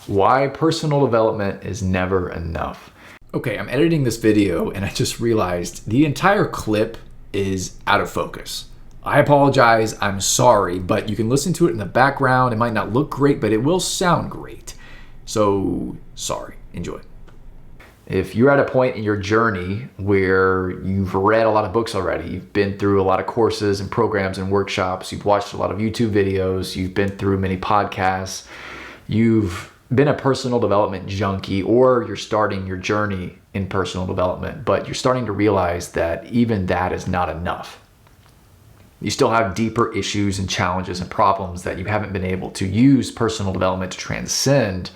Why personal development is never enough. Okay, I'm editing this video and I just realized the entire clip is out of focus. I apologize, I'm sorry, but you can listen to it in the background. It might not look great, but it will sound great. So, sorry, enjoy. If you're at a point in your journey where you've read a lot of books already, you've been through a lot of courses and programs and workshops, you've watched a lot of YouTube videos, you've been through many podcasts, you've been a personal development junkie, or you're starting your journey in personal development, but you're starting to realize that even that is not enough. You still have deeper issues and challenges and problems that you haven't been able to use personal development to transcend,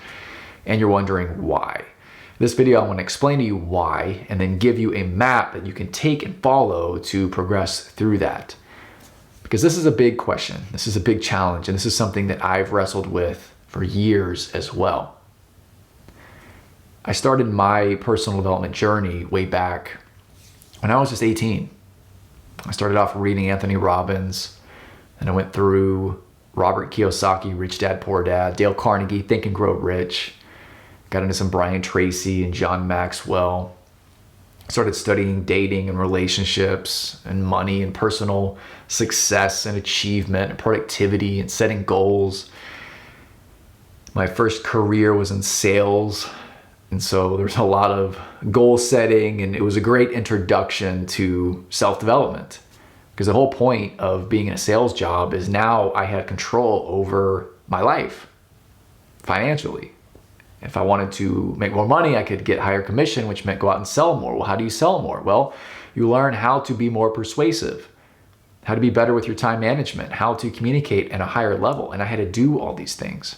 and you're wondering why. This video, I want to explain to you why, and then give you a map that you can take and follow to progress through that. Because this is a big question, this is a big challenge, and this is something that I've wrestled with for years as well. I started my personal development journey way back when I was just 18. I started off reading Anthony Robbins, and I went through Robert Kiyosaki, Rich Dad, Poor Dad, Dale Carnegie, Think and Grow Rich, got into some Brian Tracy and John Maxwell, started studying dating and relationships and money and personal success and achievement and productivity and setting goals. My first career was in sales, and so there's a lot of goal setting, and it was a great introduction to self-development, because the whole point of being in a sales job is now I had control over my life financially. If I wanted to make more money, I could get higher commission, which meant go out and sell more. Well, how do you sell more? Well, you learn how to be more persuasive, how to be better with your time management, how to communicate at a higher level, and I had to do all these things.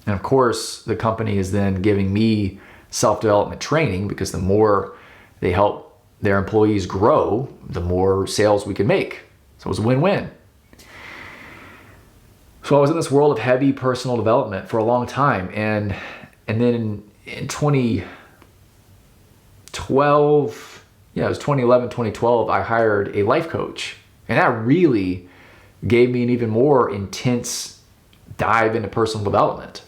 And of course, the company is then giving me self-development training, because the more they help their employees grow, the more sales we can make. So it was a win-win. So I was in this world of heavy personal development for a long time. And then in 2012, it was 2011, 2012, I hired a life coach. And that really gave me an even more intense dive into personal development,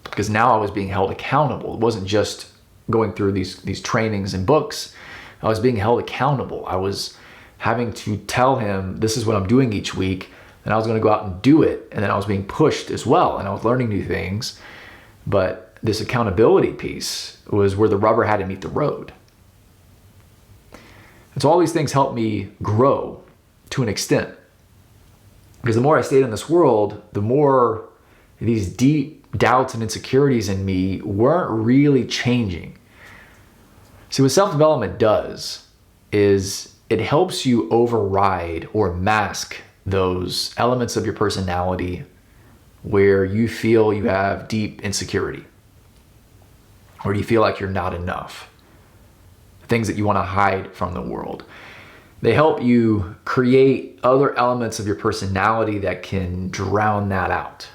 because now I was being held accountable. It wasn't just going through these trainings and books. I was being held accountable. I was having to tell him, this is what I'm doing each week, and I was going to go out and do it. And then I was being pushed as well, and I was learning new things. But this accountability piece was where the rubber had to meet the road. And so all these things helped me grow to an extent, because the more I stayed in this world, the more these deep doubts and insecurities in me weren't really changing. See, what self-development does is it helps you override or mask those elements of your personality where you feel you have deep insecurity, or you feel like you're not enough, things that you want to hide from the world. They help you create other elements of your personality that can drown that out.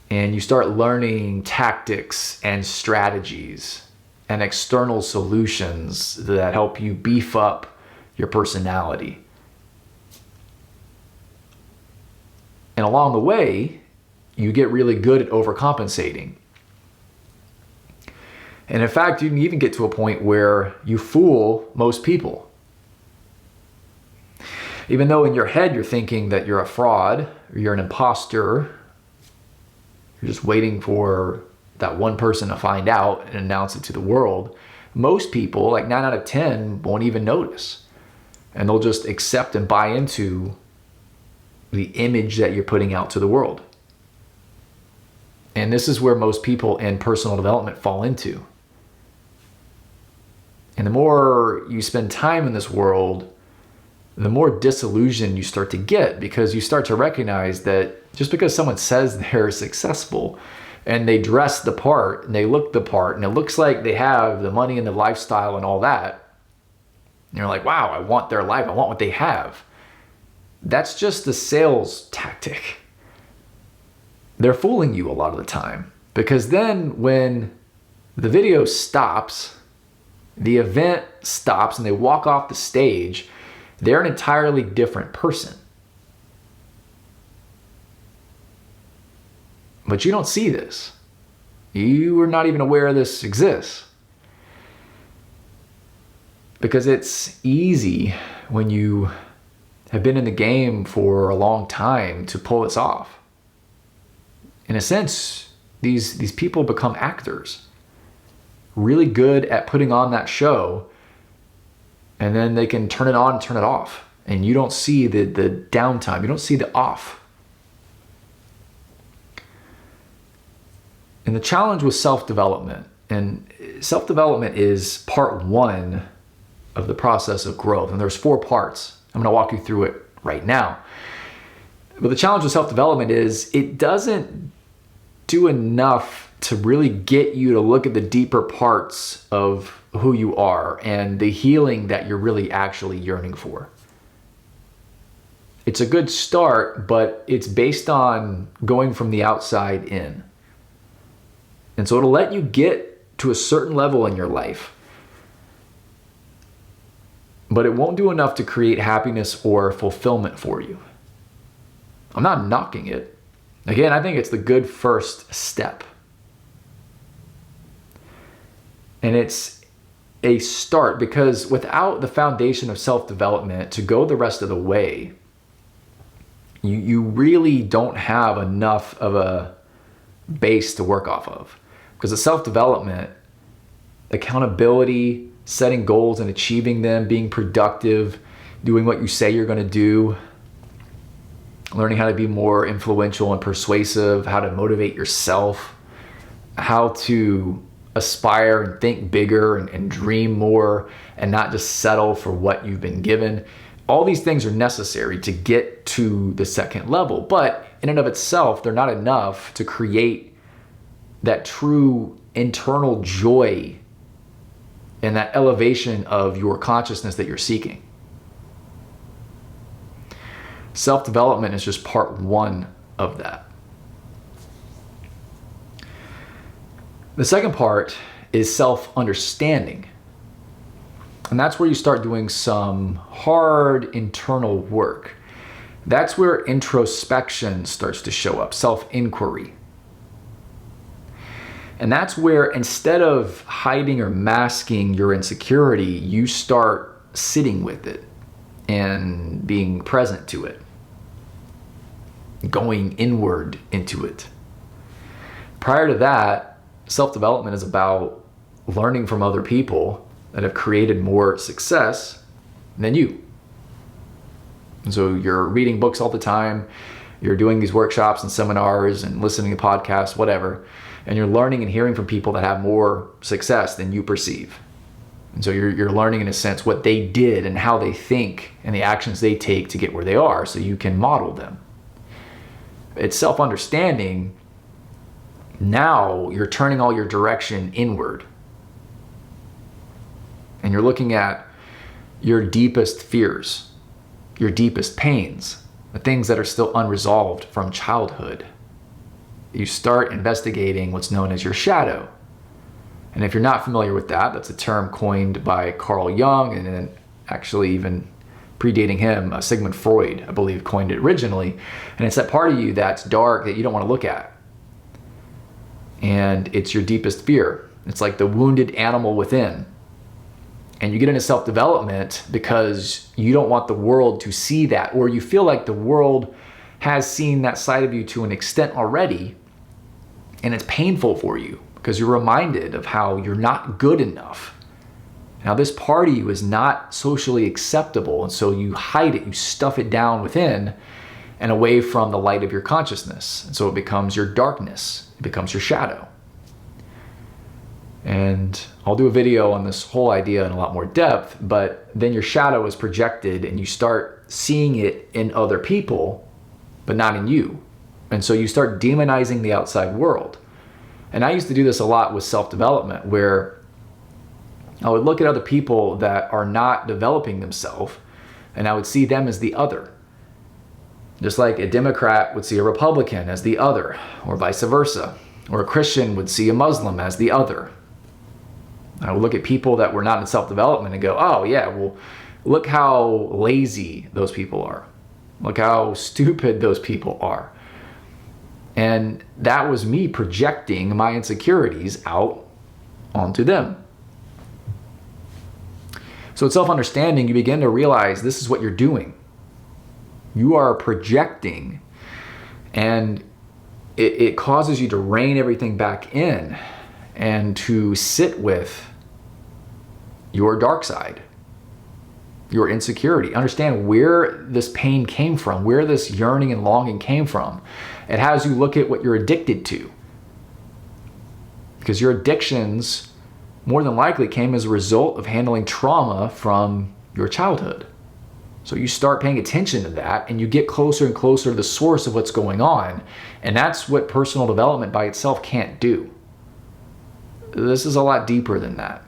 And you start learning tactics and strategies and external solutions that help you beef up your personality. And along the way, you get really good at overcompensating. And in fact, you can even get to a point where you fool most people. Even though in your head you're thinking that you're a fraud, or you're an imposter, you're just waiting for that one person to find out and announce it to the world. Most people, like 9 out of 10, won't even notice. And they'll just accept and buy into the image that you're putting out to the world. And this is where most people in personal development fall into. And the more you spend time in this world, the more disillusioned you start to get, because you start to recognize that just because someone says they're successful and they dress the part and they look the part and it looks like they have the money and the lifestyle and all that, and you're like, wow, I want their life, I want what they have. That's just a sales tactic. They're fooling you a lot of the time, because then when the video stops, the event stops, and they walk off the stage, they're an entirely different person. But you don't see this. You are not even aware this exists. Because it's easy when you have been in the game for a long time to pull this off. In a sense, these people become actors, really good at putting on that show, and then they can turn it on and turn it off. And you don't see the downtime, you don't see the off. And the challenge with self-development, and self-development is part one of the process of growth. And there's 4 parts. I'm going to walk you through it right now. But the challenge with self-development is it doesn't do enough to really get you to look at the deeper parts of who you are and the healing that you're really actually yearning for. It's a good start, but it's based on going from the outside in. And so it'll let you get to a certain level in your life, but it won't do enough to create happiness or fulfillment for you. I'm not knocking it. Again, I think it's the good first step. And it's a start, because without the foundation of self-development to go the rest of the way, you really don't have enough of a base to work off of. Because the self-development, accountability, setting goals and achieving them, being productive, doing what you say you're going to do, learning how to be more influential and persuasive, how to motivate yourself, how to aspire and think bigger and dream more and not just settle for what you've been given. All these things are necessary to get to the second level, but in and of itself, they're not enough to create that true internal joy and that elevation of your consciousness that you're seeking. Self-development is just part one of that. The second part is self-understanding. And that's where you start doing some hard internal work. That's where introspection starts to show up, self-inquiry. And that's where, instead of hiding or masking your insecurity, you start sitting with it and being present to it, going inward into it. Prior to that, self-development is about learning from other people that have created more success than you. And so you're reading books all the time, you're doing these workshops and seminars and listening to podcasts, whatever, and you're learning and hearing from people that have more success than you perceive. And so you're learning, in a sense, what they did and how they think and the actions they take to get where they are, so you can model them. It's self-understanding. Now you're turning all your direction inward. And you're looking at your deepest fears, your deepest pains, the things that are still unresolved from childhood. You start investigating what's known as your shadow. And if you're not familiar with that, that's a term coined by Carl Jung, and then actually even predating him, Sigmund Freud, I believe, coined it originally. And it's that part of you that's dark that you don't want to look at. And it's your deepest fear. It's like the wounded animal within. And you get into self-development because you don't want the world to see that, or you feel like the world has seen that side of you to an extent already, and it's painful for you because you're reminded of how you're not good enough. Now, this part of you is not socially acceptable, and so you hide it, you stuff it down within and away from the light of your consciousness. And so it becomes your darkness, it becomes your shadow. And I'll do a video on this whole idea in a lot more depth, but then your shadow is projected and you start seeing it in other people, but not in you. And so you start demonizing the outside world. And I used to do this a lot with self-development, where I would look at other people that are not developing themselves, and I would see them as the other. Just like a Democrat would see a Republican as the other, or vice versa. Or a Christian would see a Muslim as the other. I would look at people that were not in self-development and go, oh yeah, well, look how lazy those people are. Look how stupid those people are. And that was me projecting my insecurities out onto them. So with self-understanding, you begin to realize this is what you're doing. You are projecting, and it causes you to rein everything back in and to sit with your dark side, your insecurity. Understand where this pain came from, where this yearning and longing came from. It has you look at what you're addicted to. Because your addictions more than likely came as a result of handling trauma from your childhood. So you start paying attention to that and you get closer and closer to the source of what's going on. And that's what personal development by itself can't do. This is a lot deeper than that.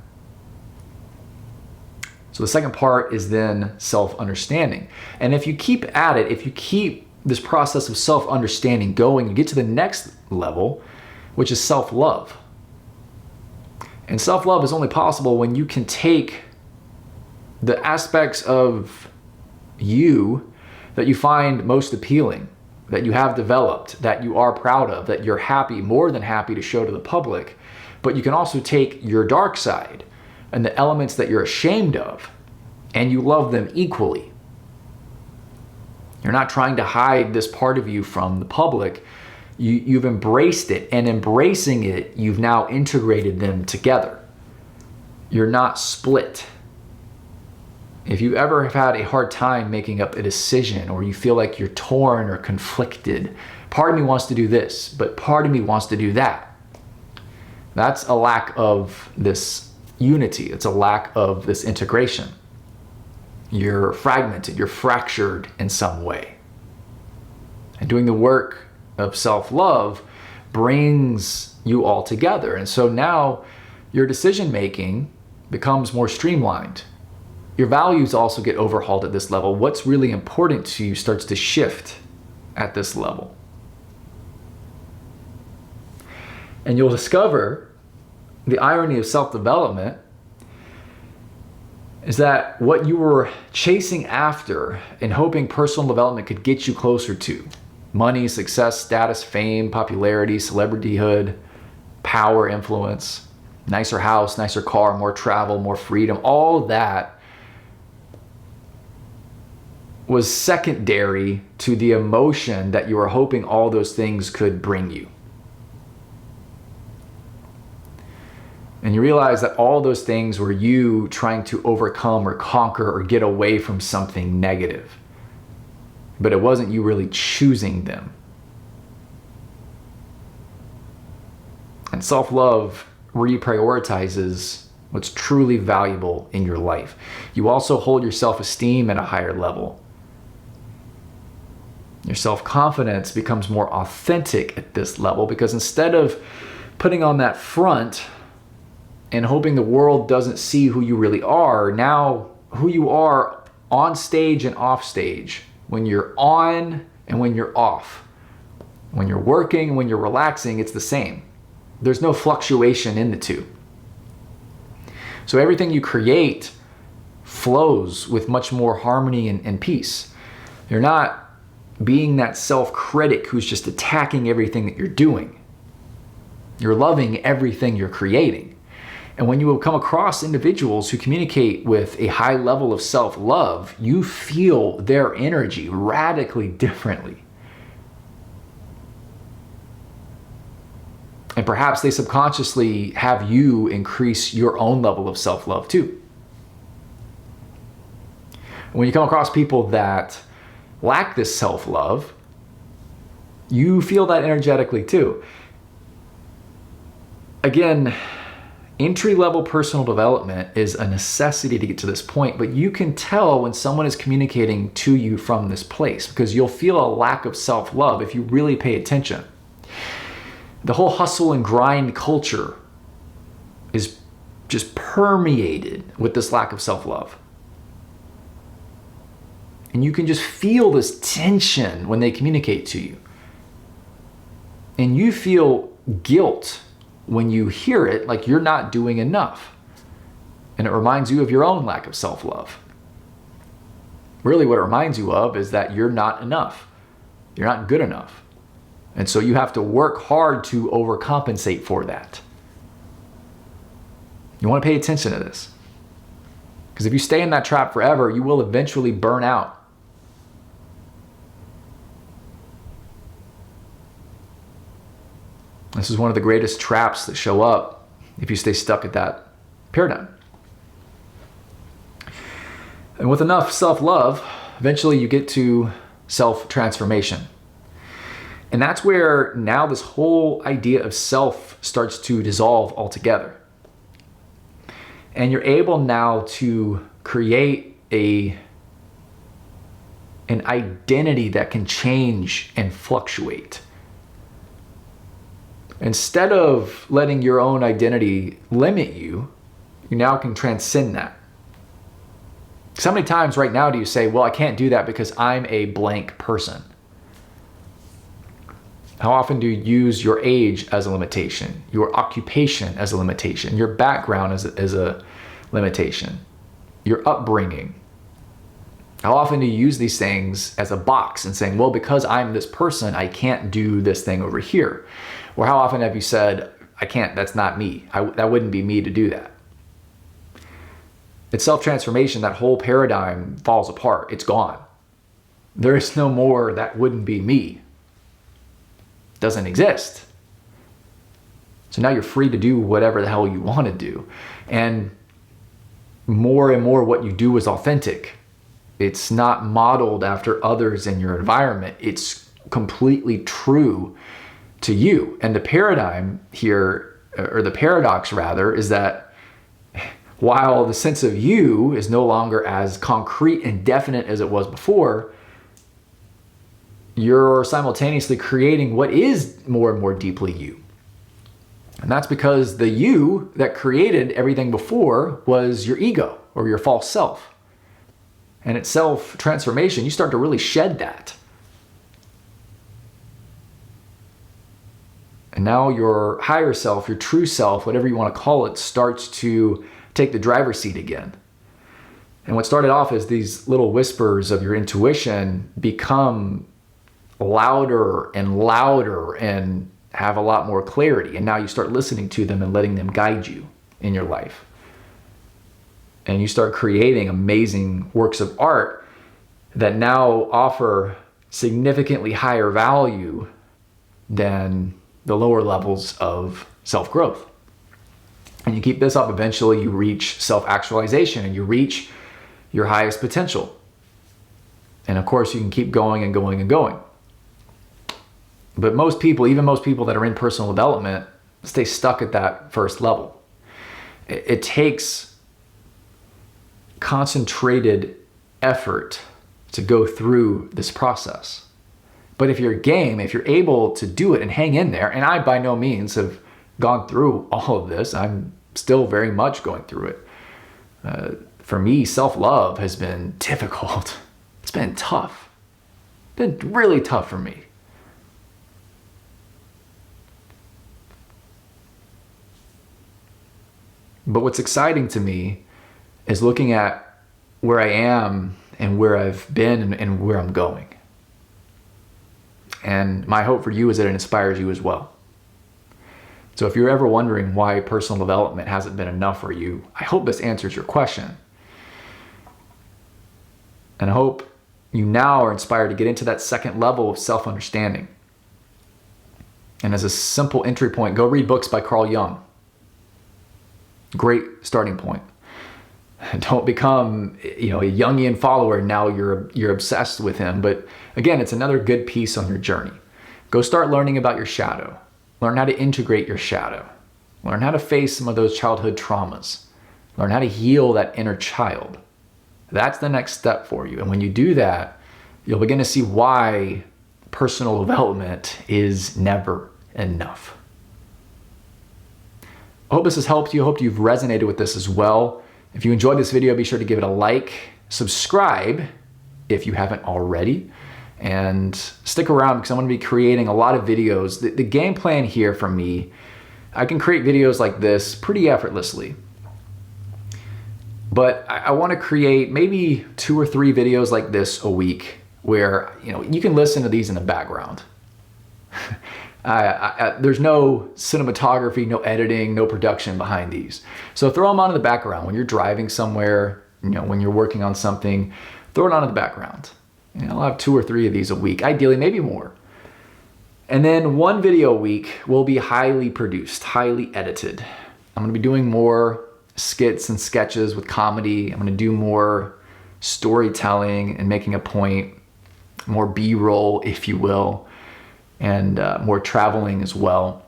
So the second part is then self-understanding. And if you keep at it, if you keep this process of self-understanding going, you get to the next level, which is self-love. And self-love is only possible when you can take the aspects of you that you find most appealing, that you have developed, that you are proud of, that you're happy, more than happy to show to the public. But you can also take your dark side and the elements that you're ashamed of, and you love them equally. You're not trying to hide this part of you from the public. You've embraced it, and embracing it, you've now integrated them together. You're not split. If you ever have had a hard time making up a decision, or you feel like you're torn or conflicted, part of me wants to do this, but part of me wants to do that. That's a lack of this unity. It's a lack of this integration. You're fragmented, you're fractured in some way. And doing the work of self-love brings you all together. And so now your decision making becomes more streamlined. Your values also get overhauled at this level. What's really important to you starts to shift at this level. And you'll discover the irony of self-development is that what you were chasing after and hoping personal development could get you closer to, money, success, status, fame, popularity, celebrityhood, power, influence, nicer house, nicer car, more travel, more freedom, all that was secondary to the emotion that you were hoping all those things could bring you. And you realize that all those things were you trying to overcome or conquer or get away from something negative. But it wasn't you really choosing them. And self-love reprioritizes what's truly valuable in your life. You also hold your self-esteem at a higher level. Your self-confidence becomes more authentic at this level, because instead of putting on that front and hoping the world doesn't see who you really are, now who you are on stage and off stage, when you're on and when you're off, when you're working, when you're relaxing, it's the same. There's no fluctuation in the two. So everything you create flows with much more harmony and peace. You're not being that self-critic who's just attacking everything that you're doing. You're loving everything you're creating. And when you will come across individuals who communicate with a high level of self-love, you feel their energy radically differently. And perhaps they subconsciously have you increase your own level of self-love too. When you come across people that lack this self-love, you feel that energetically too. Again, entry-level personal development is a necessity to get to this point, but you can tell when someone is communicating to you from this place, because you'll feel a lack of self-love if you really pay attention. The whole hustle and grind culture is just permeated with this lack of self-love. And you can just feel this tension when they communicate to you. And you feel guilt when you hear it, like you're not doing enough. And it reminds you of your own lack of self-love. Really what it reminds you of is that you're not enough. You're not good enough. And so you have to work hard to overcompensate for that. You want to pay attention to this. Because if you stay in that trap forever, you will eventually burn out. This is one of the greatest traps that show up if you stay stuck at that paradigm. And with enough self-love, eventually you get to self-transformation. And that's where now this whole idea of self starts to dissolve altogether. And you're able now to create an identity that can change and fluctuate. Instead of letting your own identity limit you, you now can transcend that. So many times right now do you say, well, I can't do that because I'm a blank person? How often do you use your age as a limitation, your occupation as a limitation, your background as a limitation, your upbringing? How often do you use these things as a box and saying, well, because I'm this person, I can't do this thing over here? Or how often have you said, I can't, that's not me. That wouldn't be me to do that. It's self-transformation, that whole paradigm falls apart. It's gone. There is no more, that wouldn't be me. It doesn't exist. So now you're free to do whatever the hell you want to do. And more what you do is authentic. It's not modeled after others in your environment. It's completely true to you. And the paradigm here, or the paradox rather, is that while the sense of you is no longer as concrete and definite as it was before, you're simultaneously creating what is more and more deeply you. And that's because the you that created everything before was your ego or your false self. And it's self-transformation. You start to really shed that. And now your higher self, your true self, whatever you want to call it, starts to take the driver's seat again. And what started off as these little whispers of your intuition become louder and have a lot more clarity. And now you start listening to them and letting them guide you in your life. And you start creating amazing works of art that now offer significantly higher value than the lower levels of self-growth. And you keep this up, eventually you reach self-actualization and you reach your highest potential. And of course you can keep going and going and going. But most people, even most people that are in personal development, stay stuck at that first level. It takes concentrated effort to go through this process. But if you're game, if you're able to do it and hang in there, and I by no means have gone through all of this, I'm still very much going through it. For me, self-love has been difficult. It's been tough. It's been really tough for me. But what's exciting to me is looking at where I am and where I've been and where I'm going. And my hope for you is that it inspires you as well. So if you're ever wondering why personal development hasn't been enough for you, I hope this answers your question. And I hope you now are inspired to get into that second level of self-understanding. And as a simple entry point, go read books by Carl Jung. Great starting point. Don't become, a Jungian follower. Now you're obsessed with him. But again, it's another good piece on your journey. Go start learning about your shadow. Learn how to integrate your shadow. Learn how to face some of those childhood traumas. Learn how to heal that inner child. That's the next step for you. And when you do that, you'll begin to see why personal development is never enough. I hope this has helped you. I hope you've resonated with this as well. If you enjoyed this video, be sure to give it a like, subscribe if you haven't already, and stick around because I'm going to be creating a lot of videos. The game plan here from me, I can create videos like this pretty effortlessly. But I want to create maybe 2 or 3 videos like this a week where, you can listen to these in the background. There's no cinematography, no editing, no production behind these. So throw them on in the background when you're driving somewhere, when you're working on something, throw it on in the background. I'll have 2 or 3 of these a week, ideally maybe more. And then 1 video a week will be highly produced, highly edited. I'm gonna be doing more skits and sketches with comedy. I'm gonna do more storytelling and making a point, more B-roll, if you will, and more traveling as well.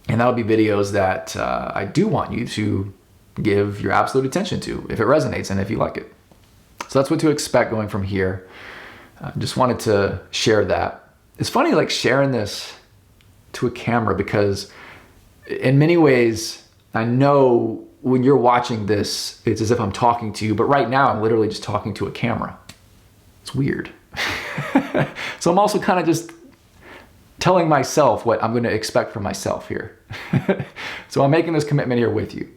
And that'll be videos that I do want you to give your absolute attention to if it resonates and if you like it. So that's what to expect going from here. Just wanted to share that. It's funny like sharing this to a camera because in many ways, I know when you're watching this, it's as if I'm talking to you, but right now I'm literally just talking to a camera. It's weird. So I'm also kind of just telling myself what I'm going to expect from myself here. So I'm making this commitment here with you.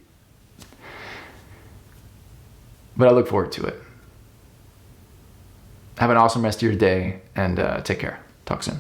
But I look forward to it. Have an awesome rest of your day and take care. Talk soon.